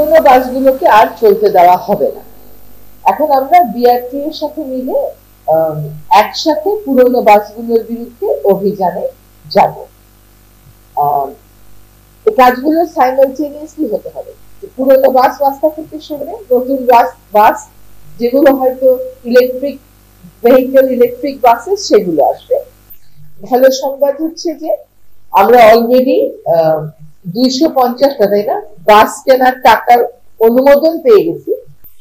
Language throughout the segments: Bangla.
পুরোনো বাসগুলোকে আর চলতে দেওয়া হবে না। এখন আমরা বিআরটি এর সাথে মিলে একসাথে পুরোনো বাসগুলোর বিরুদ্ধে অভিযানে যাব। এই কাজগুলো সাইমালটেনিয়াসলি হতে হবে। পুরোনো বাস রাস্তা থেকে সরে নতুন বাস যেগুলো হয়তো ইলেকট্রিক ভেহিকেল, ইলেকট্রিক বাসেস, সেগুলো আসবে। ভালো সংবাদ হচ্ছে যে আমরা অলরেডি 250টা, তাই না, বাস কেনার টাকার অনুমোদন পেয়ে গেছি।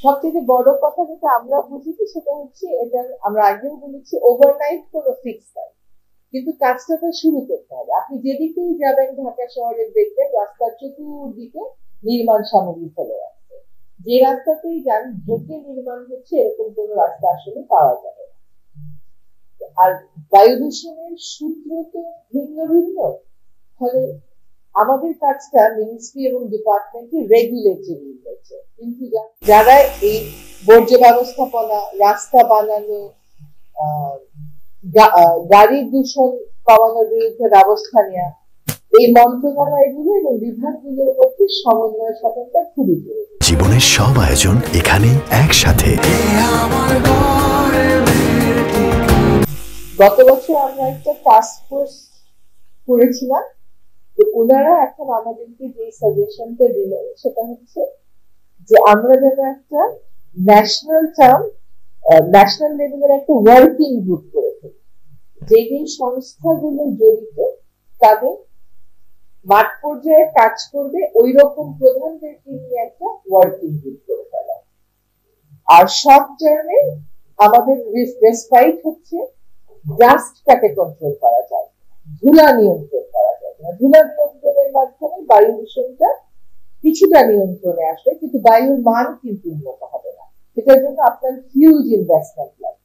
সবথেকে বড় কথা যেটা আমরা বুঝেছি সেটা হচ্ছে, এটা আমরা আগেও বলেছি, ওভারনাইট কোনো ফিক্স নাই, কিন্তু কাজটা তো শুরু করতে হবে। আপনি যেদিকেই যাবেন ঢাকা শহরে দেখবেন রাস্তার চতুর্দিকে নির্মাণ সামগ্রী ফেলে রাখছে। যে রাস্তাতেই যান ঢেকে নির্মাণ হচ্ছে এরকম কোন রাস্তা আসলে পাওয়া যাবে না। আর বায়ু দূষণের সূত্র তো ভিন্ন ভিন্ন, ফলে আমাদের কাজটা মিনিস্ট্রি এবং ডিপার্টমেন্টে রেগুলেটরি হয়েছে, কিন্তু যারা এই বর্জ্য ব্যবস্থাপনা, রাস্তা বানানো, গাড়ির দূষণ কমানোর বিরুদ্ধে ব্যবস্থা নেওয়া, এই মন্ত্রণালয়গুলো এবং বিভাগগুলোর মধ্যে সমন্বয় সাধনটা খুবই জরুরি। জীবনের সব আয়োজন এখানে একসাথে। গত বছর আমরা একটা টাস্ক ফোর্স করেছিলাম, তো ওনারা এখন আমাদেরকে যে সাজেশনটা দিলেন সেটা হচ্ছে যে আমরা যেন একটা ন্যাশনাল লেভেলের একটা ওয়ার্কিং গ্রুপ করে ফেলি, যে সংস্থাগুলো জড়িত তাদের মাঠ পর্যায়ে কাজ করবে ওই রকম প্রধানদেরকে নিয়ে একটা ওয়ার্কিং গ্রুপ করে ফেলা। আর শর্ট টার্মে আমাদের রেসপাইট হচ্ছে ডাস্টটাকে কন্ট্রোল করা যায়, ধুলা নিয়ন্ত্রণ করা যায় না। ধুলা নিয়ন্ত্রণের মাধ্যমে বায়ু দূষণটা কিছুটা নিয়ন্ত্রণে আসবে, কিন্তু বায়ুর মান কিন্তু উন্নত হবে না। সেটার জন্য আপনার হিউজ ইনভেস্টমেন্ট লাগবে।